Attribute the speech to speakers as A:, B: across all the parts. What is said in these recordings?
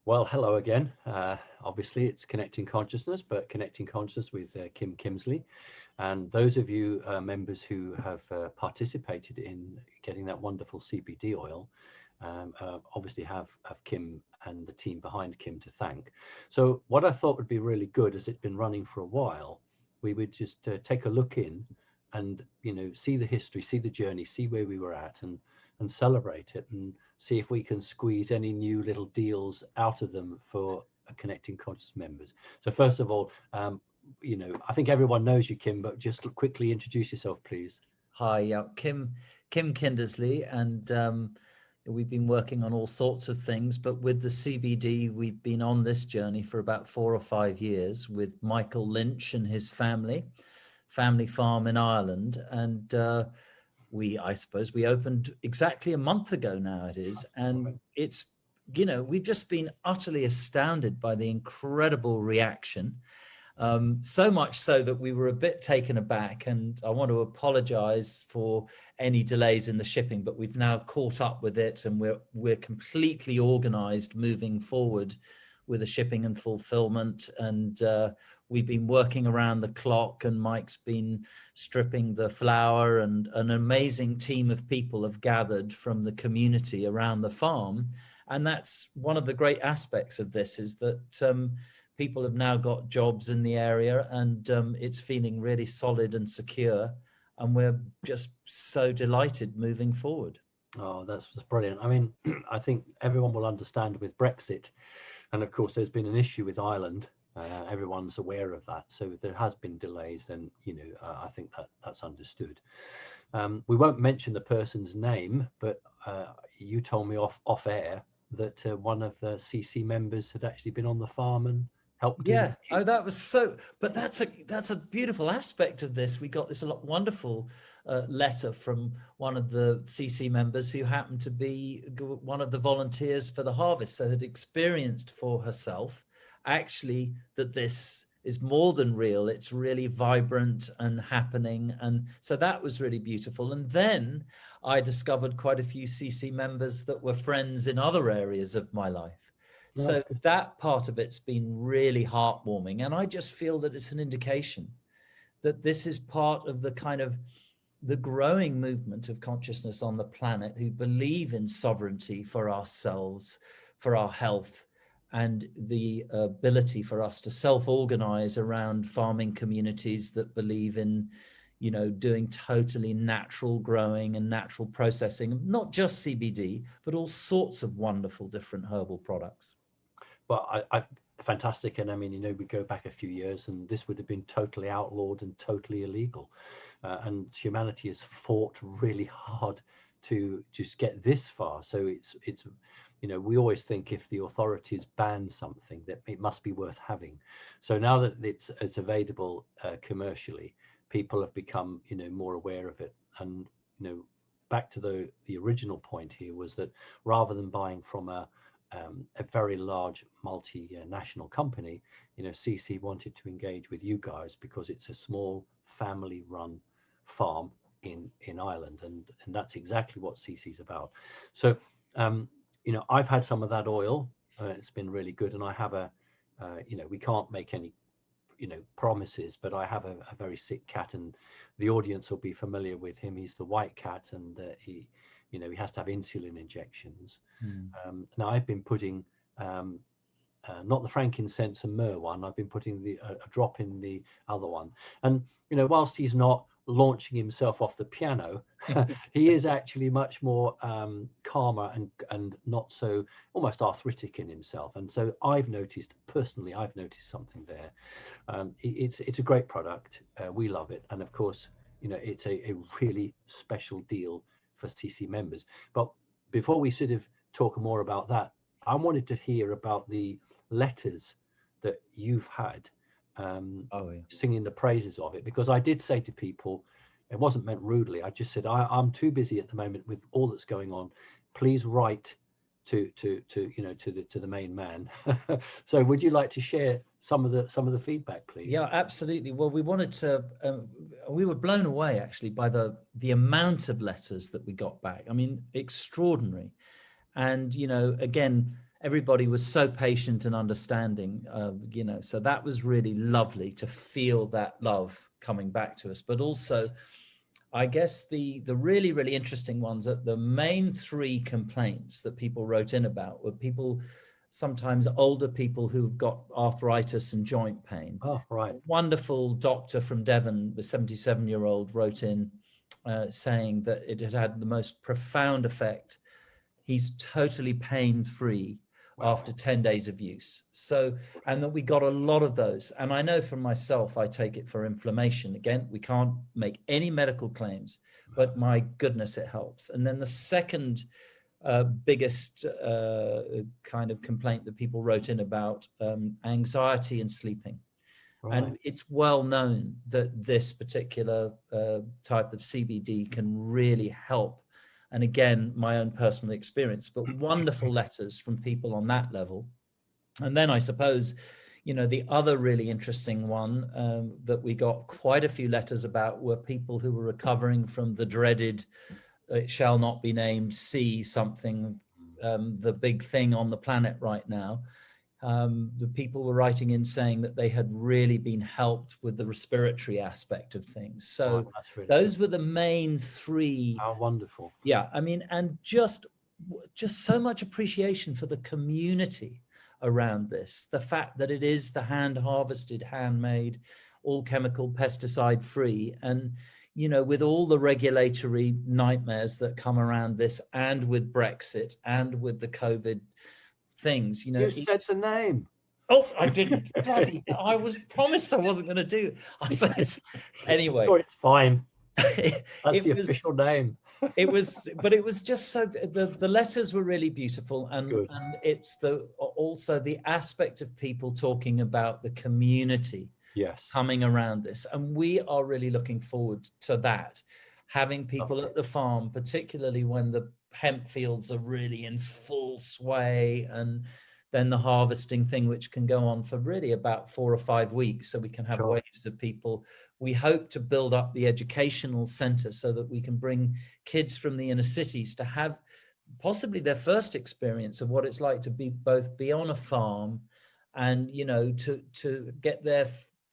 A: Well, hello again. Obviously, it's Connecting Consciousness, but Connecting Consciousness with Kim Kimsley. And those of you members who have participated in getting that wonderful CBD oil, obviously have Kim and the team behind Kim to thank. So what I thought would be really good, as it's been running for a while, we would just take a look in and, see the history, see the journey, see where we were at, and celebrate it, and see if we can squeeze any new little deals out of them for Connecting Conscious members. So first of all, I think everyone knows you, Kim, but just quickly introduce yourself, please.
B: Hi, yeah, Kim Kindersley, and we've been working on all sorts of things, but with the CBD, we've been on this journey for about 4 or 5 years with Michael Lynch and his family farm in Ireland. And I suppose we opened exactly a month ago now it is. And it's, we've just been utterly astounded by the incredible reaction. So much so that we were a bit taken aback, and I want to apologize for any delays in the shipping, but we've now caught up with it, and we're completely organized moving forward with the shipping and fulfillment. And we've been working around the clock, and Mike's been stripping the flower, and an amazing team of people have gathered from the community around the farm. And that's one of the great aspects of this, is that people have now got jobs in the area, and it's feeling really solid and secure. And we're just so delighted moving forward.
A: Oh, that's brilliant. I mean, I think everyone will understand with Brexit, and of course, there's been an issue with Ireland. Everyone's aware of that. So there has been delays, then, I think that's understood. We won't mention the person's name, but you told me off air that one of the CC members had actually been on the farm and helped.
B: Yeah. Oh, that was so. But that's a beautiful aspect of this. We got this wonderful letter from one of the CC members who happened to be one of the volunteers for the harvest, so had experienced for herself actually that this is more than real. It's really vibrant and happening. And so that was really beautiful. And then I discovered quite a few CC members that were friends in other areas of my life. So that part of it's been really heartwarming. And I just feel that it's an indication that this is part of the kind of the growing movement of consciousness on the planet, who believe in sovereignty for ourselves, for our health, and the ability for us to self-organize around farming communities that believe in, doing totally natural growing and natural processing, not just CBD, but all sorts of wonderful different herbal products.
A: Well, fantastic. And I mean, we go back a few years and this would have been totally outlawed and totally illegal. And humanity has fought really hard to just get this far. So it's we always think if the authorities ban something, that it must be worth having. So now that it's available commercially, people have become more aware of it. And back to the original point here was that rather than buying from a very large multinational company, CC wanted to engage with you guys because it's a small family-run farm in Ireland, and that's exactly what CC's about. So I've had some of that oil. It's been really good, and I have we can't make any promises, but I have a very sick cat, and the audience will be familiar with him. He's the white cat, and he has to have insulin injections. Now I've been putting not the frankincense and myrrh one. I've been putting a drop in the other one, and whilst he's not launching himself off the piano, he is actually much more calmer and not so almost arthritic in himself. And so I've noticed something there. It's a great product. We love it, and of course it's a really special deal for CC members. But before we sort of talk more about that, I wanted to hear about the letters that you've had singing the praises of it, because I did say to people, it wasn't meant rudely, I just said I'm too busy at the moment with all that's going on, please write to the main man. So would you like to share some of the feedback, please?
B: Yeah, absolutely. Well, we wanted to we were blown away actually by the amount of letters that we got back. I mean, extraordinary. And again, everybody was so patient and understanding, you know, so that was really lovely to feel that love coming back to us. But also, I guess the really, really interesting ones, that the main three complaints that people wrote in about were people, sometimes older people who've got arthritis and joint pain.
A: Oh, right.
B: A wonderful doctor from Devon, the 77-year-old, wrote in saying that it had had the most profound effect. He's totally pain-free after 10 days of use. So, and that we got a lot of those. And I know for myself, I take it for inflammation. Again, we can't make any medical claims, but my goodness, it helps. And then the second biggest kind of complaint that people wrote in about anxiety and sleeping.
A: Right.
B: And it's well known that this particular type of CBD can really help. And again, my own personal experience, but wonderful letters from people on that level. And then I suppose, you know, the other really interesting one that we got quite a few letters about were people who were recovering from the dreaded, it shall not be named, C something, the big thing on the planet right now. The people were writing in saying that they had really been helped with the respiratory aspect of things. So
A: really
B: those
A: good.
B: were the main three.
A: How wonderful.
B: Yeah, I mean, and just so much appreciation for the community around this. The fact that it is the hand harvested, handmade, all chemical, pesticide free. And, you know, with all the regulatory nightmares that come around this, and with Brexit and with the COVID things, you know.
A: You said the name.
B: Oh, I didn't. Bloody, I was promised I wasn't going to do. I said, anyway.
A: Sure, it's fine.
B: That's
A: the official name.
B: It was, but it was just so, the letters were really beautiful, and it's also the aspect of people talking about the community coming around this, and we are really looking forward to that, having people at the farm, particularly when the hemp fields are really in full sway, and then the harvesting thing, which can go on for really about 4 or 5 weeks, so we can have waves of people. We hope to build up the educational center so that we can bring kids from the inner cities to have possibly their first experience of what it's like to be on a farm, and, you know, to get their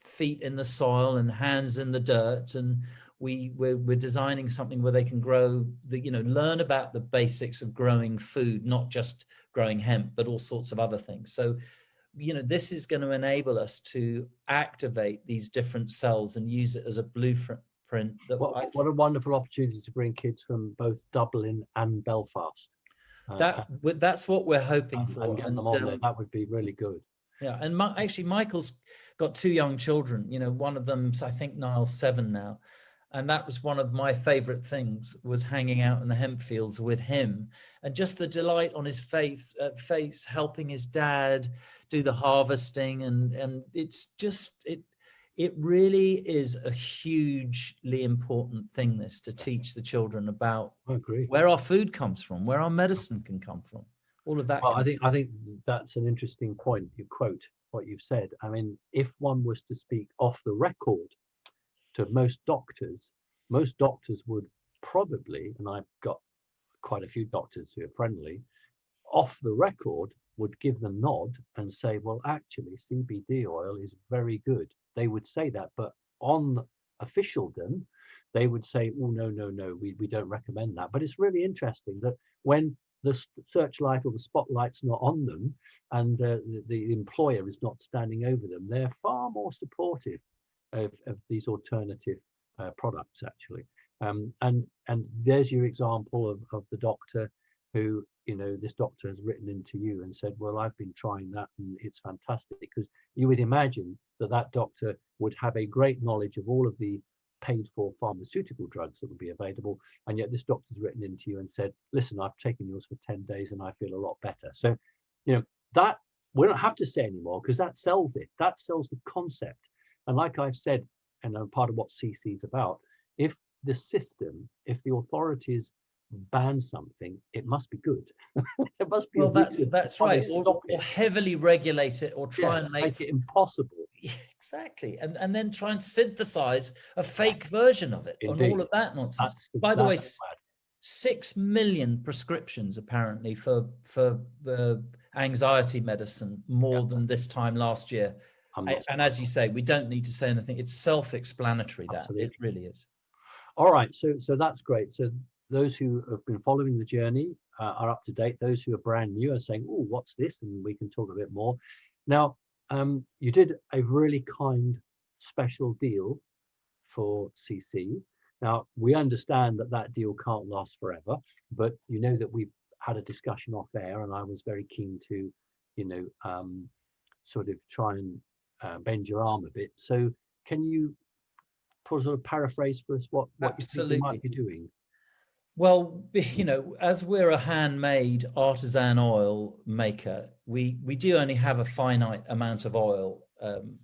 B: feet in the soil and hands in the dirt. And we're designing something where they can grow, learn about the basics of growing food, not just growing hemp, but all sorts of other things. So, you know, this is going to enable us to activate these different cells and use it as a blueprint.
A: What a wonderful opportunity to bring kids from both Dublin and Belfast.
B: That's what we're hoping for.
A: And get them on there. That would be really good.
B: Yeah, and actually, Michael's got 2 young children. You know, one of them's, I think, Niall's 7 now. And that was one of my favorite things, was hanging out in the hemp fields with him, and just the delight on his face helping his dad do the harvesting. And it's just, it really is a hugely important thing, this, to teach the children about where our food comes from, where our medicine can come from, all of that.
A: Well, I think that's an interesting point. You quote what you've said. I mean, if one was to speak off the record to most doctors would probably, and I've got quite a few doctors who are friendly, off the record would give the nod and say, well, actually, CBD oil is very good. They would say that, but on officialdom, they would say, oh, no, we don't recommend that. But it's really interesting that when the searchlight or the spotlight's not on them, and the employer is not standing over them, they're far more supportive of these alternative products, actually. And there's your example of the doctor who, you know, this doctor has written into you and said, well, I've been trying that and it's fantastic. Because you would imagine that doctor would have a great knowledge of all of the paid for pharmaceutical drugs that would be available, and yet this doctor's written into you and said, listen, I've taken yours for 10 days and I feel a lot better. So, you know, that we don't have to say anymore, because that sells it. That sells the concept. And like I've said, and part of what CC is about, if the authorities ban something, it must be good. It must be
B: that's right, or heavily regulate it, or try and make
A: it impossible.
B: Exactly, and then try and synthesize a fake version of it. Indeed. And all of that nonsense. By the way, 6 million prescriptions apparently for anxiety medicine more than this time last year. And as you say, we don't need to say anything. It's self-explanatory that it really is.
A: All right, so that's great. So those who have been following the journey are up to date. Those who are brand new are saying, "Oh, what's this?" And we can talk a bit more. Now, you did a really kind special deal for CC. Now, we understand that that deal can't last forever, but you know that we've had a discussion off air, and I was very keen to, sort of try and bend your arm a bit. So can you sort of paraphrase for us what you think you might be doing?
B: Well, as we're a handmade artisan oil maker, we do only have a finite amount of oil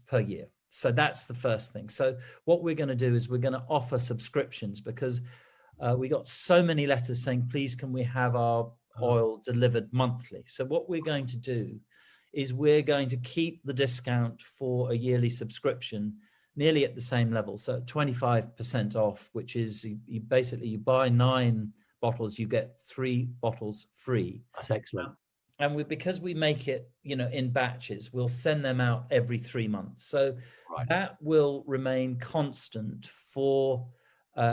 B: per year. So that's the first thing. So what we're going to do is we're going to offer subscriptions, because we got so many letters saying, please, can we have our oil delivered monthly? So what we're going to do is we're going to keep the discount for a yearly subscription nearly at the same level. So 25% off, which is you buy 9 bottles, you get 3 bottles free.
A: That's excellent.
B: And because we make it, in batches, we'll send them out every 3 months. So that will remain constant for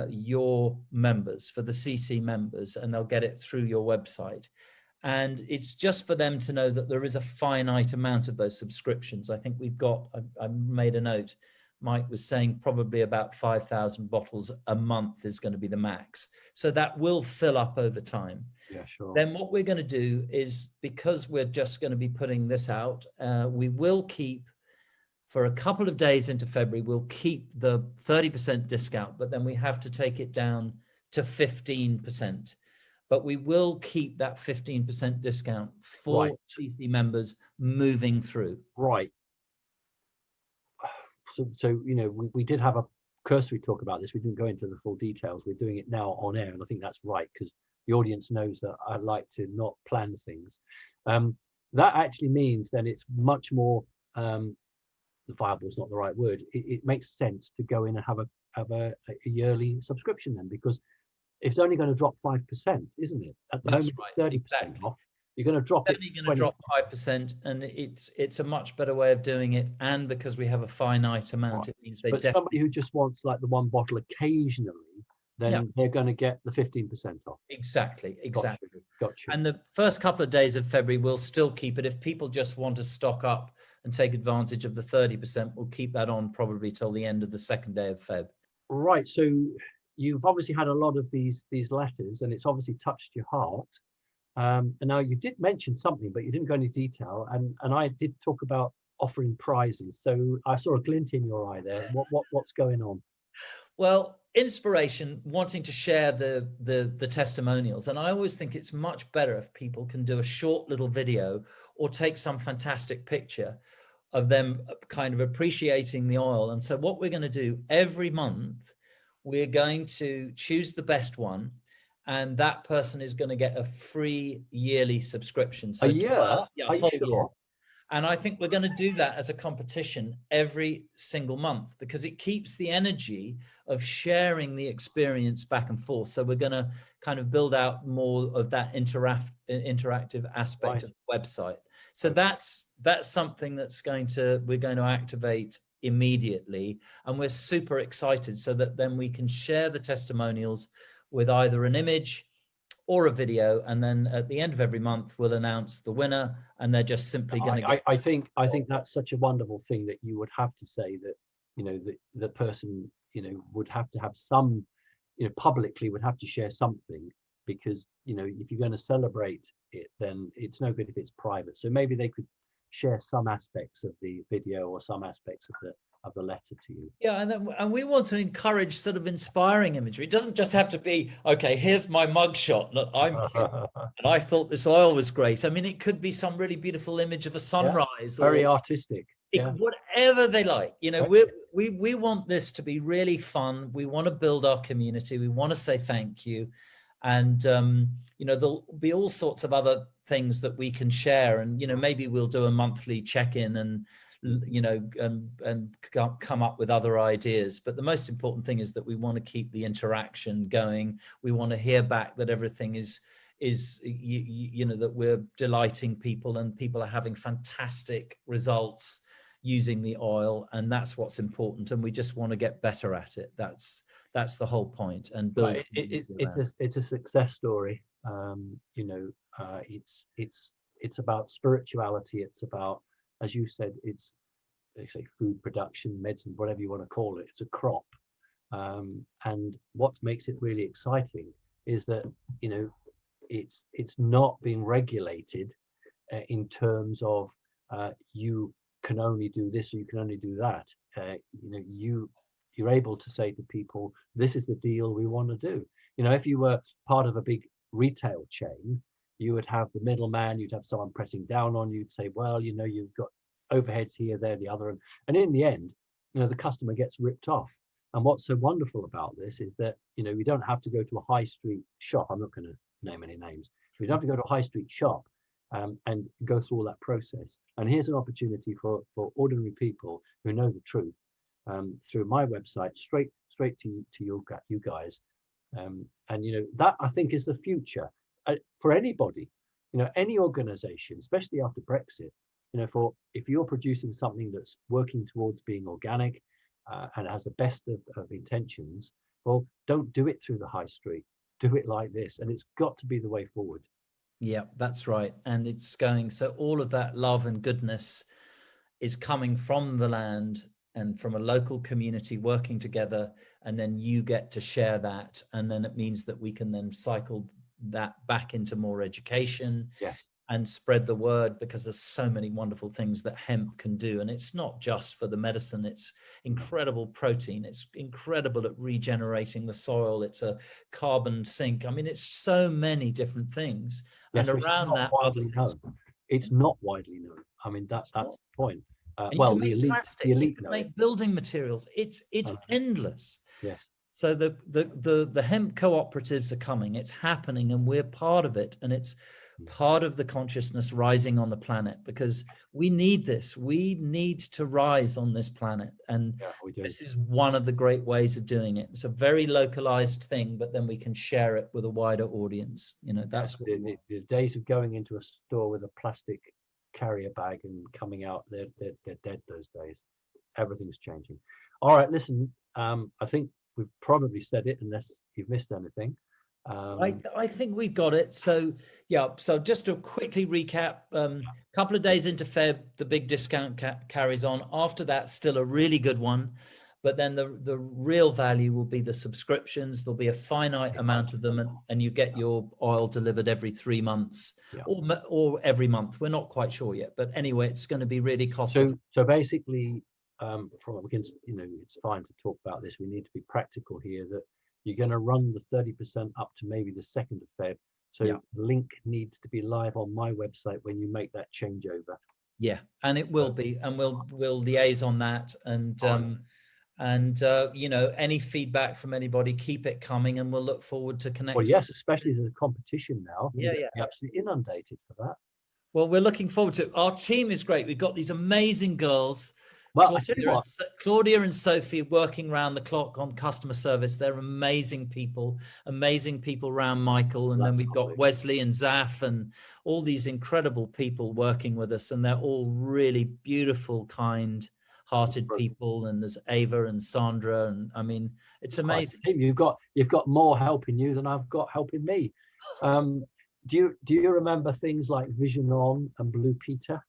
B: your members, for the CC members, and they'll get it through your website. And it's just for them to know that there is a finite amount of those subscriptions. I think we've got, I made a note, Mike was saying probably about 5,000 bottles a month is going to be the max. So that will fill up over time.
A: Yeah, sure.
B: Then what we're going to do is, because we're just going to be putting this out, we will keep, for a couple of days into February, we'll keep the 30% discount, but then we have to take it down to 15%. But we will keep that 15% discount for CC members moving through.
A: Right. So we did have a cursory talk about this. We didn't go into the full details. We're doing it now on air, and I think that's right, because the audience knows that I like to not plan things. That actually means then it's much more viable is not the right word. It makes sense to go in and have a yearly subscription then, because it's only going to drop 5%, isn't it? At the moment, 30% off. You're going to drop it.
B: Only going to drop 5%, and it's a much better way of doing it. And because we have a finite amount, it means they.
A: But somebody who just wants like the one bottle occasionally, then they're going to get the 15% off.
B: Exactly.
A: Gotcha.
B: And the first couple of days of February, we'll still keep it. If people just want to stock up and take advantage of the 30%, we'll keep that on probably till the end of the second day of Feb.
A: Right. So you've obviously had a lot of these letters, and it's obviously touched your heart. And now you did mention something, but you didn't go into detail. And I did talk about offering prizes. So I saw a glint in your eye there. What's going on?
B: Well, inspiration, wanting to share the testimonials. And I always think it's much better if people can do a short little video or take some fantastic picture of them kind of appreciating the oil. And so what we're going to do every month, we're going to choose the best one, and that person is going to get a free yearly subscription. So
A: a year?
B: A whole year. And I think we're going to do that as a competition every single month, because it keeps the energy of sharing the experience back and forth. So we're going to kind of build out more of that interactive aspect of the website. So that's something we're going to activate immediately, and we're super excited, so that then we can share the testimonials with either an image or a video, and then at the end of every month we'll announce the winner, and they're just simply going to get.
A: I think that's such a wonderful thing, that you would have to say that the person would have to have some, publicly would have to share something, because if you're going to celebrate it, then it's no good if it's private. So maybe they could share some aspects of the video or some aspects of the letter to you.
B: Yeah, and we want to encourage sort of inspiring imagery. It doesn't just have to be, okay, here's my mugshot, look, I'm cute, and I thought this oil was great. I mean, it could be some really beautiful image of a sunrise,
A: very artistic.
B: Whatever they like. We want this to be really fun. We want to build our community. We want to say thank you. And there'll be all sorts of other things that we can share, and maybe we'll do a monthly check-in and come up with other ideas. But the most important thing is that we want to keep the interaction going. We want to hear back that everything is is you know, that we're delighting people and people are having fantastic results using the oil, and that's what's important, and we just want to get better at it. That's the whole point, and build
A: Right.
B: community around it.
A: It's a success story. You know, it's about spirituality. It's about, as you said, it's, they say, food production, medicine, whatever you want to call it. It's a crop. And what makes it really exciting is that, you know, it's not being regulated in terms of you can only do this or you can only do that. You know, you're able to say to people, this is the deal we want to do. You know, if you were part of a big retail chain, you would have the middleman, you'd have someone pressing down on you to say, well, you know, you've got overheads here, there, the other, and in the end, you know, the customer gets ripped off. And what's so wonderful about this is that, you know, you don't have to go to a high street shop. I'm not going to name any names. You don't have to go to a high street shop and go through all that process. And here's an opportunity for ordinary people who know the truth through my website, straight to you guys. And you know, that I think is the future for anybody. You know, any organization, especially after Brexit. You know, for if you're producing something that's working towards being organic and has the best of intentions, well, don't do it through the high street. Do it like this, and it's got to be the way forward.
B: Yeah, that's right. And it's going, so all of that love and goodness is coming from the land and from a local community working together, and then you get to share that, and then it means that we can then cycle that back into more education.
A: Yes.
B: And spread the word, because there's so many wonderful things that hemp can do. And it's not just for the medicine, it's incredible protein, it's incredible at regenerating the soil, it's a carbon sink. I mean, it's so many different things.
A: Yes,
B: and around that,
A: widely known. It's not widely known. I mean, that's the point.
B: and
A: Well,
B: you can make plastic, you can make building materials. It's endless.
A: Yes.
B: So the hemp cooperatives are coming, it's happening, and we're part of it. And it's part of the consciousness rising on the planet, because we need this. We need to rise on this planet. And this is one of the great ways of doing it. It's a very localized thing, but then we can share it with a wider audience. You know, that's what
A: the days of going into a store with a plastic carrier bag and coming out, they're dead those days. Everything's changing. All right, listen, I think we've probably said it, unless you've missed anything.
B: I think we've got it. So yeah, so just to quickly recap, couple of days into Feb, the big discount carries on. After that, still a really good one, but then the real value will be the subscriptions. There'll be a finite amount of them, and you get your oil delivered every 3 months, or every month. We're not quite sure yet, but anyway, it's going to be really cost effective.
A: So basically, we can, you know, it's fine to talk about this. We need to be practical here, that you're going to run the 30% up to maybe the 2nd of Feb. So the link needs to be live on my website when you make that changeover.
B: Yeah, and it will be, and we'll liaise on that. And you know, any feedback from anybody, keep it coming, and we'll look forward to connecting.
A: Well, yes, especially as a competition now.
B: Yeah.
A: Absolutely inundated for that.
B: Well, we're looking forward to it. Our team is great. We've got these amazing girls.
A: Well, I tell you what,
B: Claudia and Sophie working around the clock on customer service. They're amazing people around Michael. And then we've got Wesley and Zaf and all these incredible people working with us. And they're all really beautiful, kind-hearted people. And there's Ava and Sandra. And I mean, it's amazing.
A: You've got more help in you than I've got helping me. Do you remember things like Vision On and Blue Peter?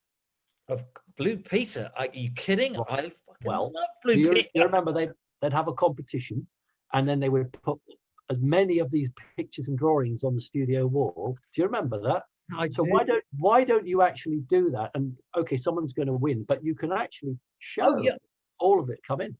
B: Of Blue Peter? Are you kidding? I fucking love Blue
A: Peter.
B: Do
A: you remember they'd have a competition, and then they would put as many of these pictures and drawings on the studio wall? Do you remember that? So why don't you actually do that? And okay, someone's going to win, but you can actually show all of it come in.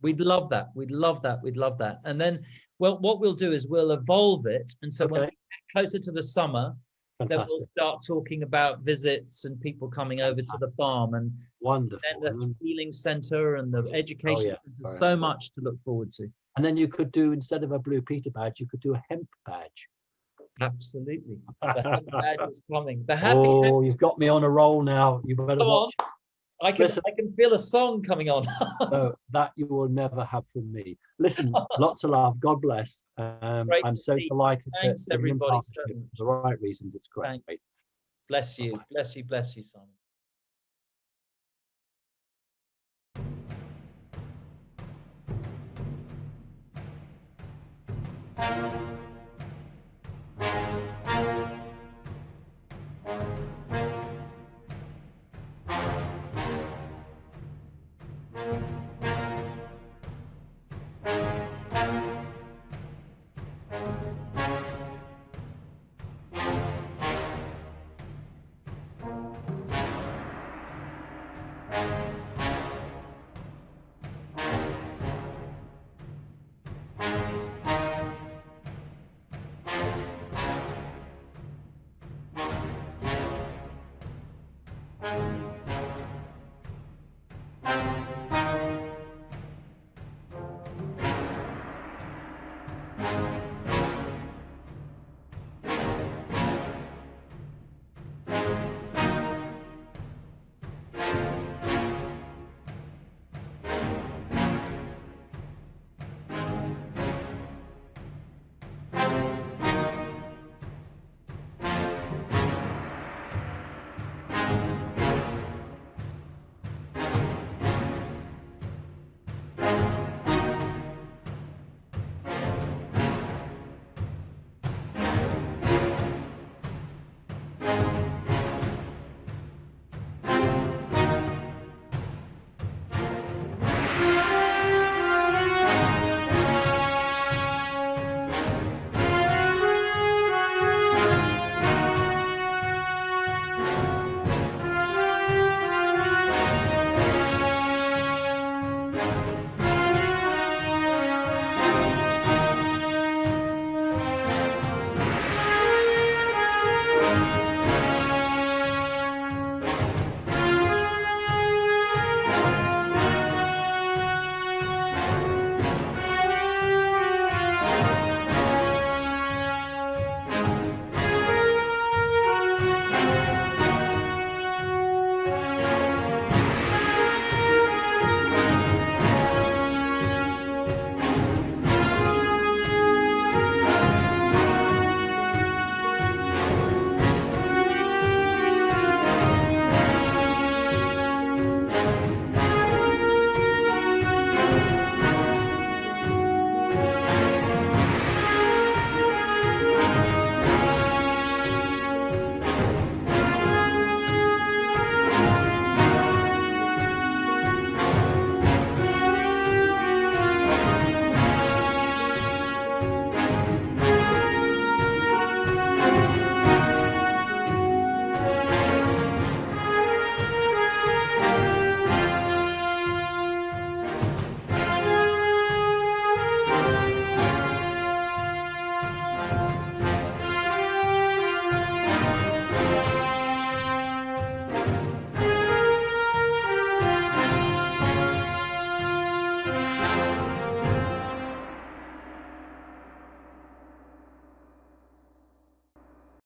B: We'd love that. We'd love that. And then, well, what we'll do is we'll evolve it. And so when we get closer to the summer, then we'll start talking about visits and people coming over to the farm, and
A: wonderful,
B: and the healing center and the education center. So much to look forward to.
A: And then you could do, instead of a Blue Peter badge, you could do a hemp badge.
B: Absolutely. The hemp badge is coming. The
A: you've got me on a roll now. You better watch. Listen,
B: I can feel a song coming on.
A: no, that you will never have from me. Listen, lots of love. God bless.
B: Great
A: I'm
B: to
A: so
B: see you.
A: delighted that
B: Thanks,
A: we're in
B: everybody.
A: partnership for the right reasons. It's great.
B: Thanks. Bless you.
A: Bye-bye.
B: Bless you. Bless you, Simon.